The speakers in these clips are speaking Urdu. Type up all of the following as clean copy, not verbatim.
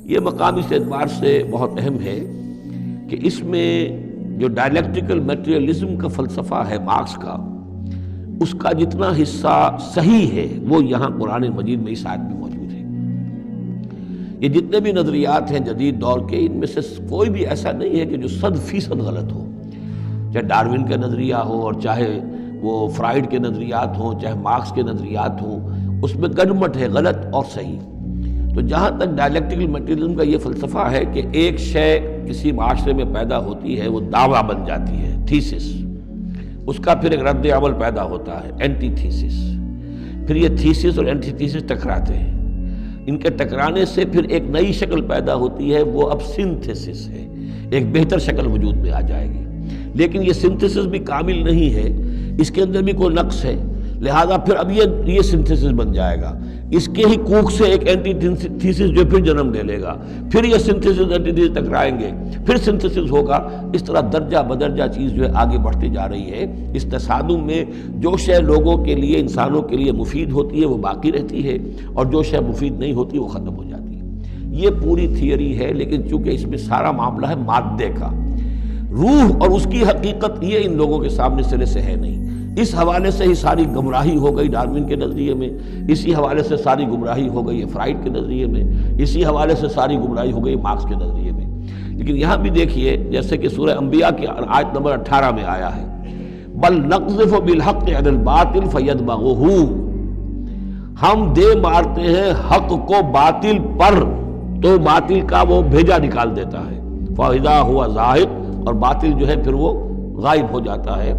یہ مقام اس اعتبار سے بہت اہم ہے کہ اس میں جو ڈائلیکٹیکل میٹریلزم کا فلسفہ ہے مارکس کا، اس کا جتنا حصہ صحیح ہے وہ یہاں قرآن مجید میں اس آیت میں موجود ہے۔ یہ جتنے بھی نظریات ہیں جدید دور کے، ان میں سے کوئی بھی ایسا نہیں ہے کہ جو 100% غلط ہو، چاہے ڈاروین کا نظریہ ہو اور چاہے وہ فرائیڈ کے نظریات ہوں، چاہے مارکس کے نظریات ہوں، اس میں گڈمٹ ہے غلط اور صحیح۔ تو جہاں تک ڈائلیکٹیکل میٹریلزم کا یہ فلسفہ ہے کہ ایک شے کسی معاشرے میں پیدا ہوتی ہے، وہ دعویٰ بن جاتی ہے، تھیسس، اس کا پھر ایک رد عمل پیدا ہوتا ہے، اینٹی تھیسس، پھر یہ تھیسس اور اینٹی تھیسس ٹکراتے ہیں، ان کے ٹکرانے سے پھر ایک نئی شکل پیدا ہوتی ہے، وہ اب سنتھسس ہے، ایک بہتر شکل وجود میں آ جائے گی۔ لیکن یہ سنتھسس بھی کامل نہیں ہے، اس کے اندر بھی کوئی نقص ہے، لہذا پھر اب یہ سنتھسس بن جائے گا، اس کے ہی کوکھ سے ایک اینٹی تھیسس جو پھر جنم لے لے گا، پھر یہ سنتھسس اینٹی تھیسس ٹکرائیں گے، پھر سنتھسس ہوگا، اس طرح درجہ بدرجہ چیز جو ہے آگے بڑھتی جا رہی ہے۔ اس تصادم میں جو شے لوگوں کے لیے، انسانوں کے لیے مفید ہوتی ہے وہ باقی رہتی ہے، اور جو شے مفید نہیں ہوتی وہ ختم ہو جاتی ہے۔ یہ پوری تھیوری ہے، لیکن چونکہ اس میں سارا معاملہ ہے مادے کا، روح اور اس کی حقیقت یہ ان لوگوں کے سامنے سرے سے ہے نہیں۔ اس حوالے سے ہی ساری گمراہی ہو گئی ڈاروین کے نظریے میں، اسی حوالے سے ساری گمراہی ہو گئی فرائیڈ کے نظریے میں، اسی حوالے سے ساری گمراہی ہو گئی مارکس کے نظریے میں۔ لیکن یہاں بھی دیکھیے، جیسے کہ سورہ انبیاء کی آیت نمبر 18 میں آیا ہے، بل نقذف بالحق علی الباطل فیدمغہ، ہم دے مارتے ہیں حق کو باطل پر، تو باطل کا وہ بھیجا نکال دیتا ہے، فاذا ہوا زاہق، اور باطل جو ہے پھر وہ غائب ہو جاتا ہے۔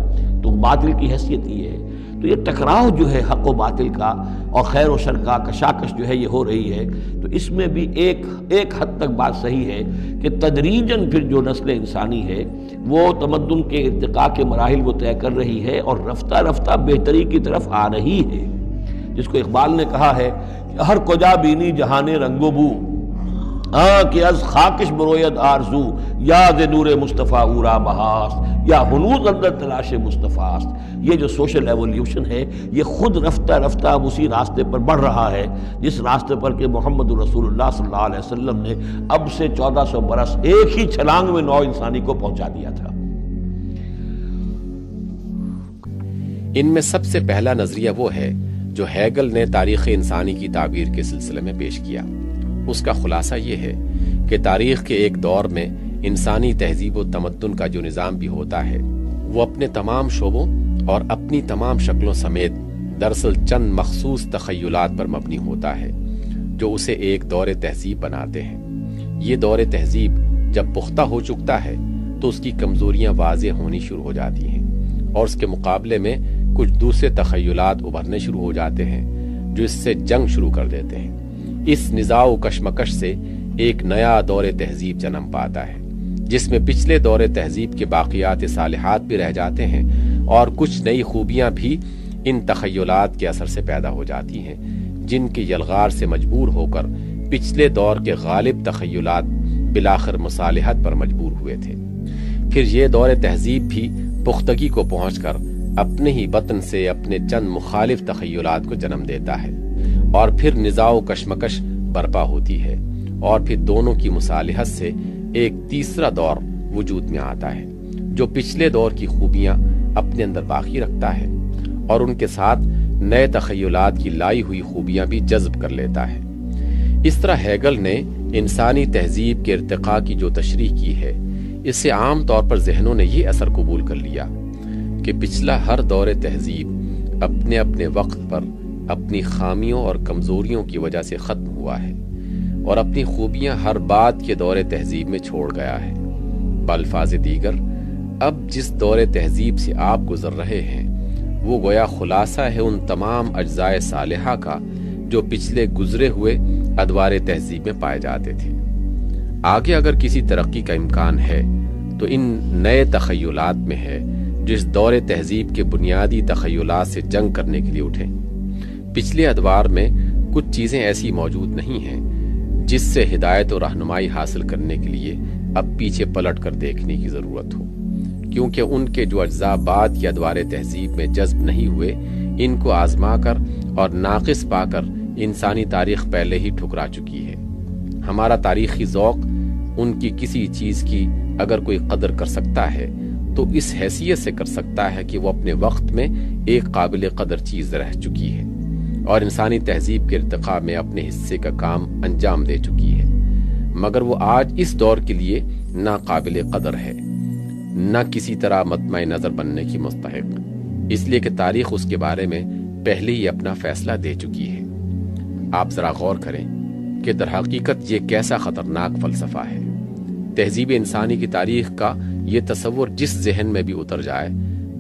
تو باطل کی حیثیت یہ ہے۔ تو یہ ٹکراؤ جو ہے حق و باطل کا اور خیر و شر کا کشاکش جو ہے یہ ہو رہی ہے، تو اس میں بھی ایک حد تک بات صحیح ہے کہ تدریجاً پھر جو نسل انسانی ہے وہ تمدن کے ارتقاء کے مراحل وہ طے کر رہی ہے اور رفتہ رفتہ بہتری کی طرف آ رہی ہے، جس کو اقبال نے کہا ہے کہ ہر کجا بینی جہان رنگ و بو، کہ از خاکش بروید آرزو، یاد نور مصطفیٰ اورا بہاست، یا ہنوز اندر تلاش مصطفیٰ است۔ یہ جو سوشل ایولیوشن ہے یہ خود رفتہ رفتہ اب اسی راستے پر بڑھ رہا ہے جس راستے پر کہ محمد رسول اللہ صلی اللہ علیہ وسلم نے اب سے 1400 برس ایک ہی چھلانگ میں نو انسانی کو پہنچا دیا تھا۔ ان میں سب سے پہلا نظریہ وہ ہے جو ہیگل نے تاریخ انسانی کی تعبیر کے سلسلے میں پیش کیا۔ اس کا خلاصہ یہ ہے کہ تاریخ کے ایک دور میں انسانی تہذیب و تمدن کا جو نظام بھی ہوتا ہے وہ اپنے تمام شعبوں اور اپنی تمام شکلوں سمیت دراصل چند مخصوص تخیلات پر مبنی ہوتا ہے جو اسے ایک دور تہذیب بناتے ہیں۔ یہ دور تہذیب جب پختہ ہو چکتا ہے تو اس کی کمزوریاں واضح ہونی شروع ہو جاتی ہیں، اور اس کے مقابلے میں کچھ دوسرے تخیلات ابھرنے شروع ہو جاتے ہیں جو اس سے جنگ شروع کر دیتے ہیں۔ اس نزاع و کشمکش سے ایک نیا دور تہذیب جنم پاتا ہے جس میں پچھلے دور تہذیب کے باقیات صالحات بھی رہ جاتے ہیں اور کچھ نئی خوبیاں بھی ان تخیلات کے اثر سے پیدا ہو جاتی ہیں جن کے یلغار سے مجبور ہو کر پچھلے دور کے غالب تخیلات بالآخر مصالحت پر مجبور ہوئے تھے۔ پھر یہ دور تہذیب بھی پختگی کو پہنچ کر اپنے ہی بطن سے اپنے چند مخالف تخیلات کو جنم دیتا ہے، اور پھر نزاع و کشمکش برپا ہوتی ہے، اور پھر دونوں کی مصالحت سے ایک تیسرا دور وجود میں آتا ہے جو پچھلے دور کی خوبیاں اپنے اندر باقی رکھتا ہے اور ان کے ساتھ نئے تخیلات کی لائی ہوئی خوبیاں بھی جذب کر لیتا ہے۔ اس طرح ہیگل نے انسانی تہذیب کے ارتقاء کی جو تشریح کی ہے، اس سے عام طور پر ذہنوں نے یہ اثر قبول کر لیا کہ پچھلا ہر دور تہذیب اپنے اپنے وقت پر اپنی خامیوں اور کمزوریوں کی وجہ سے ختم ہوا ہے اور اپنی خوبیاں ہر بعد کے دور تہذیب میں چھوڑ گیا ہے۔ بالفاظ دیگر، اب جس دور تہذیب سے آپ گزر رہے ہیں وہ گویا خلاصہ ہے ان تمام اجزائے صالحہ کا جو پچھلے گزرے ہوئے ادوار تہذیب میں پائے جاتے تھے۔ آگے اگر کسی ترقی کا امکان ہے تو ان نئے تخیلات میں ہے جو اس دور تہذیب کے بنیادی تخیلات سے جنگ کرنے کے لیے اٹھیں۔ پچھلے ادوار میں کچھ چیزیں ایسی موجود نہیں ہیں جس سے ہدایت و رہنمائی حاصل کرنے کے لیے اب پیچھے پلٹ کر دیکھنے کی ضرورت ہو، کیونکہ ان کے جو اجزاء بعد کے ادوار تہذیب میں جذب نہیں ہوئے، ان کو آزما کر اور ناقص پا کر انسانی تاریخ پہلے ہی ٹھکرا چکی ہے۔ ہمارا تاریخی ذوق ان کی کسی چیز کی اگر کوئی قدر کر سکتا ہے تو اس حیثیت سے کر سکتا ہے کہ وہ اپنے وقت میں ایک قابل قدر چیز رہ چکی ہے اور انسانی تہذیب کے ارتقاء میں اپنے حصے کا کام انجام دے چکی ہے، مگر وہ آج اس دور کے لیے نہ قابل قدر ہے، نہ کسی طرح مطمع نظر بننے کی مستحق، اس لیے کہ تاریخ اس کے بارے میں پہلے ہی اپنا فیصلہ دے چکی ہے۔ آپ ذرا غور کریں کہ در حقیقت یہ کیسا خطرناک فلسفہ ہے۔ تہذیب انسانی کی تاریخ کا یہ تصور جس ذہن میں بھی اتر جائے،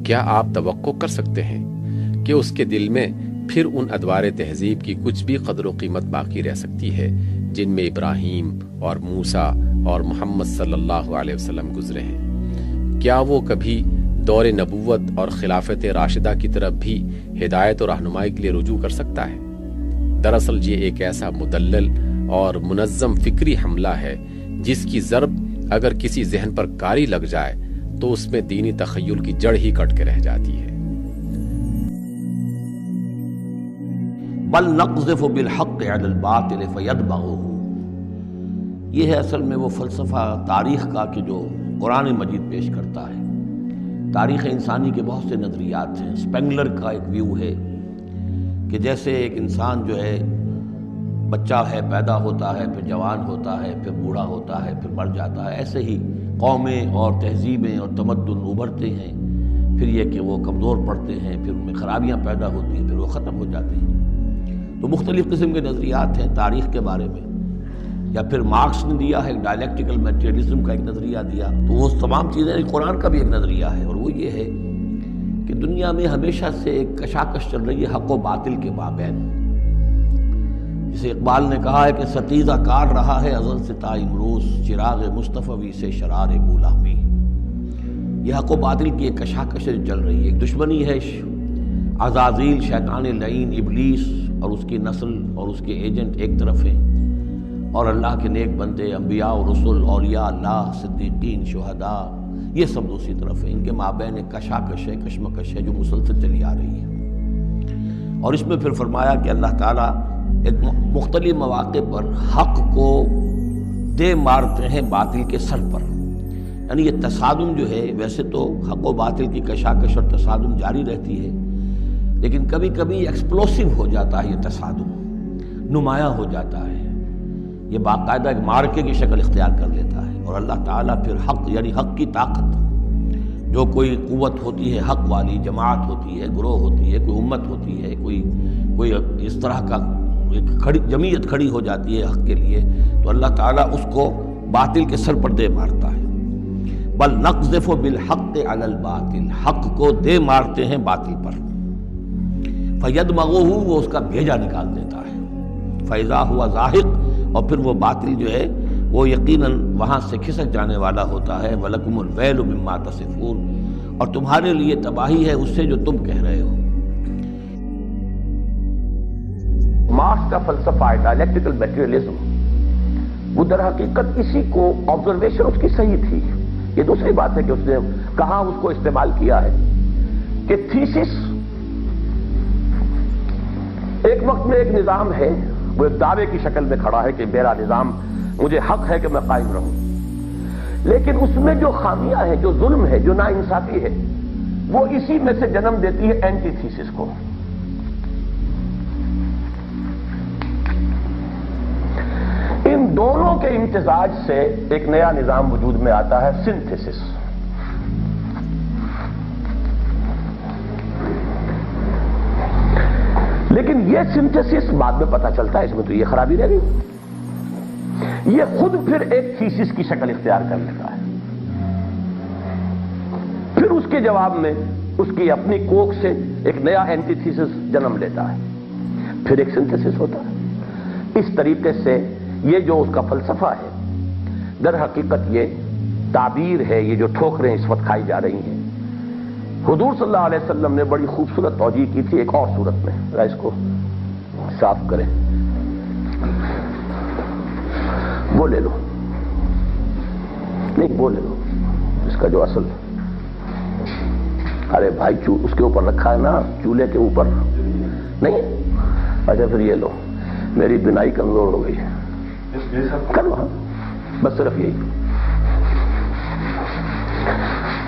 کیا آپ توقع کر سکتے ہیں کہ اس کے دل میں پھر ان ادوار تہذیب کی کچھ بھی قدر و قیمت باقی رہ سکتی ہے جن میں ابراہیم اور موسیٰ اور محمد صلی اللہ علیہ وسلم گزرے ہیں؟ کیا وہ کبھی دور نبوت اور خلافت راشدہ کی طرف بھی ہدایت اور رہنمائی کے لیے رجوع کر سکتا ہے؟ دراصل یہ ایک ایسا مدلل اور منظم فکری حملہ ہے جس کی ضرب اگر کسی ذہن پر کاری لگ جائے تو اس میں دینی تخیل کی جڑ ہی کٹ کے رہ جاتی ہے۔ بل نقذف بالحق علی الباطل فیدمغه، یہ ہے اصل میں وہ فلسفہ تاریخ کا کہ جو قرآن مجید پیش کرتا ہے۔ تاریخ انسانی کے بہت سے نظریات ہیں۔ اسپینگلر کا ایک ویو ہے کہ جیسے ایک انسان جو ہے بچہ ہے، پیدا ہوتا ہے، پھر جوان ہوتا ہے، پھر بوڑھا ہوتا ہے، پھر مر جاتا ہے، ایسے ہی قومیں اور تہذیبیں اور تمدن ابھرتے ہیں، پھر یہ کہ وہ کمزور پڑتے ہیں، پھر ان میں خرابیاں پیدا ہوتی ہیں، پھر وہ ختم ہو جاتے ہیں۔ تو مختلف قسم کے نظریات ہیں تاریخ کے بارے میں، یا پھر مارکس نے دیا ہے ڈائلیکٹیکل میٹیریلزم کا ایک نظریہ دیا، تو وہ تمام چیزیں قرآن کا بھی ایک نظریہ ہے، اور وہ یہ ہے کہ دنیا میں ہمیشہ سے ایک کشاکش چل رہی ہے حق و باطل کے مابین۔ جسے اقبال نے کہا ہے کہ ستیزہ کار رہا ہے ازل سے تا امروز، چراغ مصطفی سے شرار غلامی۔ یہ حق و باطل کی ایک کشاکش چل رہی ہے، ایک دشمنی ہے عزازیل شیطان لعین ابلیس اور اس کی نسل اور اس کے ایجنٹ ایک طرف ہیں، اور اللہ کے نیک بندے انبیاء و رسل، اولیاء اللہ، صدیقین، شہداء، یہ سب دوسری طرف ہیں۔ ان کے مابین ایک کشاکش ہے، کشمکش ہے جو مسلسل چلی آ رہی ہے۔ اور اس میں پھر فرمایا کہ اللہ تعالیٰ ایک مختلف مواقع پر حق کو دے مارتے ہیں باطل کے سر پر، یعنی یہ تصادم جو ہے، ویسے تو حق و باطل کی کشاکش اور تصادم جاری رہتی ہے، لیکن کبھی کبھی ایکسپلوسیو ہو جاتا ہے، یہ تصادم نمایاں ہو جاتا ہے، یہ باقاعدہ ایک مارکے کی شکل اختیار کر لیتا ہے، اور اللہ تعالیٰ پھر حق یعنی حق کی طاقت، جو کوئی قوت ہوتی ہے حق والی، جماعت ہوتی ہے، گروہ ہوتی ہے، کوئی امت ہوتی ہے، کوئی اس طرح کا ایک جمعیت کھڑی ہو جاتی ہے حق کے لیے، تو اللہ تعالیٰ اس کو باطل کے سر پر دے مارتا ہے۔ بل نقذف بالحق علی الباطل، حق کو دے مارتے ہیں باطل پر، فیدمغہ، وہ اس کا بھیجا نکال دیتا ہے، فاذا ہوا زاہق، اور پھر وہ باطل جو ہے وہ یقیناً وہاں سے کھسک جانے والا ہوتا ہے۔ وَلَكُمُ الْوَيْلُ مِمَّا تَصِفُونَ، اور تمہارے لیے تباہی ہے اس سے جو تم کہہ رہے ہو۔ مارکس کا فلسفہ ہے ڈائلیکٹیکل میٹیریلزم، وہ در حقیقت اسی کو آبزرویشن اس کی صحیح تھی۔ یہ دوسری بات ہے کہ اس نے کہاں اس کو استعمال کیا ہے کہ تھیسس ایک وقت میں ایک نظام ہے، وہ ایک دعوے کی شکل میں کھڑا ہے کہ میرا نظام، مجھے حق ہے کہ میں قائم رہوں، لیکن اس میں جو خامیاں ہیں، جو ظلم ہے، جو ناانصافی ہے، وہ اسی میں سے جنم دیتی ہے اینٹی تھیسس کو۔ ان دونوں کے امتزاج سے ایک نیا نظام وجود میں آتا ہے، سنتھیسس۔ لیکن یہ سنتھیسس بعد میں پتہ چلتا ہے اس میں تو یہ خرابی رہ گئی، یہ خود پھر ایک تھیسس کی شکل اختیار کر لیتا ہے، پھر اس کے جواب میں اس کی اپنی کوکھ سے ایک نیا اینٹی تھیسس جنم لیتا ہے، پھر ایک سنتھیسس ہوتا ہے۔ اس طریقے سے یہ جو اس کا فلسفہ ہے، در حقیقت یہ تعبیر ہے، یہ جو ٹھوکریں اس وقت کھائی جا رہی ہیں۔ حضور صلی اللہ علیہ وسلم نے بڑی خوبصورت توجیہ کی تھی ایک اور صورت میں، ذرا اس کو صاف کریں، وہ لے لو، نہیں وہ لے لو، اس کا جو اصل، ارے بھائی اس کے اوپر رکھا ہے نا، چولہے کے اوپر نہیں، اچھا پھر یہ لو، میری بنائی کمزور ہو گئی ہے، کرو ہاں بس صرف یہی.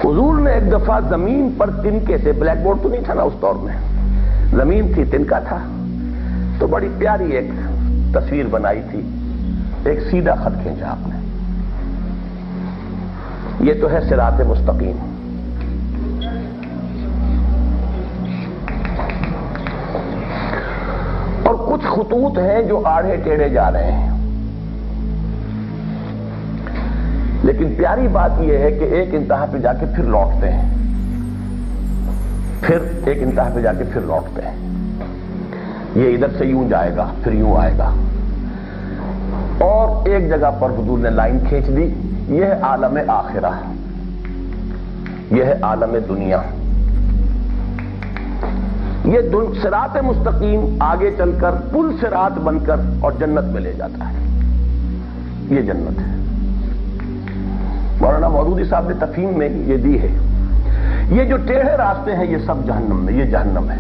حضور نے ایک دفعہ زمین پر تنکے سے، بلیک بورڈ تو نہیں تھا نا اس دور میں، زمین تھی، تنکا تھا، تو بڑی پیاری ایک تصویر بنائی تھی، ایک سیدھا خط کھینچا آپ نے. یہ تو ہے صراط مستقیم. اور کچھ خطوط ہیں جو آڑے ٹیڑھے جا رہے ہیں. لیکن پیاری بات یہ ہے کہ ایک انتہا پہ جا کے پھر لوٹتے ہیں، پھر ایک انتہا پہ جا کے پھر لوٹتے ہیں. یہ ادھر سے یوں جائے گا پھر یوں آئے گا، اور ایک جگہ پر حضور نے لائن کھینچ دی، یہ ہے عالم آخرہ، یہ ہے عالم دنیا. یہ صراط مستقیم آگے چل کر پل صراط بن کر اور جنت میں لے جاتا ہے. یہ جنت ہے. مولانا مودودی صاحب نے تفہیم میں یہ دی ہے، یہ جو ٹیڑھے راستے ہیں یہ سب جہنم میں، یہ جہنم ہے.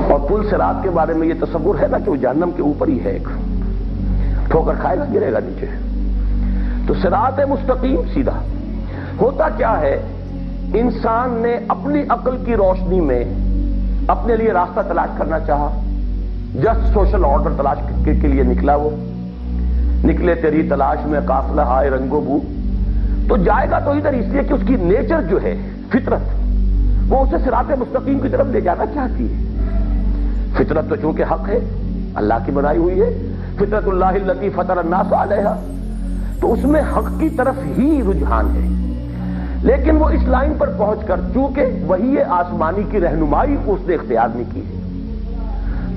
اور پل صراط کے بارے میں یہ تصور ہے نا کہ وہ جہنم کے اوپر ہی ہے، ایک ٹھوکر کھائے گا گرے گا نیچے. تو صراط مستقیم سیدھا ہوتا کیا ہے، انسان نے اپنی عقل کی روشنی میں اپنے لیے راستہ تلاش کرنا چاہا، جسٹ سوشل آرڈر تلاش کے لیے نکلا. وہ نکلے تیری تلاش میں قافلہ آئے رنگ و بو، تو جائے گا تو ادھر اس لیے کہ اس کی نیچر جو ہے، فطرت، وہ اسے صراط مستقیم کی طرف لے جانا چاہتی ہے. فطرت تو چونکہ حق ہے، اللہ کی بنائی ہوئی ہے، فطرت اللہ التی فطر الناس علیہا، تو اس میں حق کی طرف ہی رجحان ہے. لیکن وہ اس لائن پر پہنچ کر چونکہ وحی آسمانی کی رہنمائی اس نے اختیار نہیں کی ہے،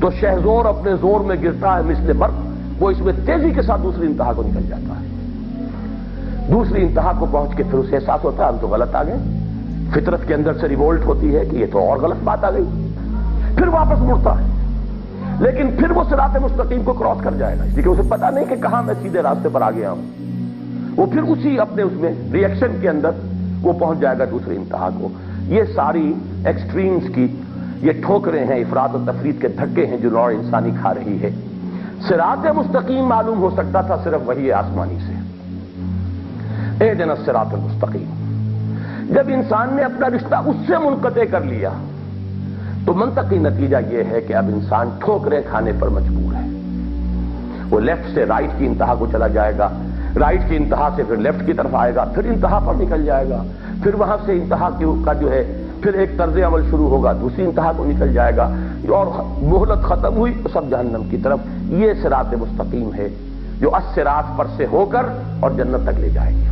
تو شہزور اپنے زور میں گرتا ہے مثل برق، وہ اس میں تیزی کے ساتھ دوسری انتہا کو نکل جاتا ہے. دوسری انتہا کو پہنچ کے پھر اسے احساس ہوتا ہے ہم تو غلط آ گئے. فطرت کے اندر سے ریوولٹ ہوتی ہے کہ یہ تو اور غلط بات آ گئی، پھر واپس مڑتا ہے. لیکن پھر وہ صراط مستقیم کو کراس کر جائے گا، اس لیے کہ اسے پتا نہیں کہ کہاں میں سیدھے راستے پر آ گیا ہوں. وہ پھر اسی اپنے اس میں ریئیکشن کے اندر وہ پہنچ جائے گا دوسری انتہا کو. یہ ساری ایکسٹریمز کی یہ ٹھوکریں ہیں، افراط و تفرید کے دھکے ہیں جو نوع انسانی کھا رہی ہے. صراط مستقیم معلوم ہو سکتا تھا صرف وحی آسمانی سے، اہدنا الصراط المستقیم. جب انسان نے اپنا رشتہ اس سے منقطع کر لیا تو منطقی نتیجہ یہ ہے کہ اب انسان ٹھوکریں کھانے پر مجبور ہے. وہ لیفٹ سے رائٹ کی انتہا کو چلا جائے گا، رائٹ کی انتہا سے پھر لیفٹ کی طرف آئے گا، پھر انتہا پر نکل جائے گا، پھر وہاں سے انتہا کا جو ہے پھر ایک طرز عمل شروع ہوگا، دوسری انتہا کو نکل جائے گا، اور مہلت ختم ہوئی تو سب جہنم کی طرف. یہ صراط مستقیم ہے جو الصراط پر سے ہو کر اور جنت تک لے جائے گی.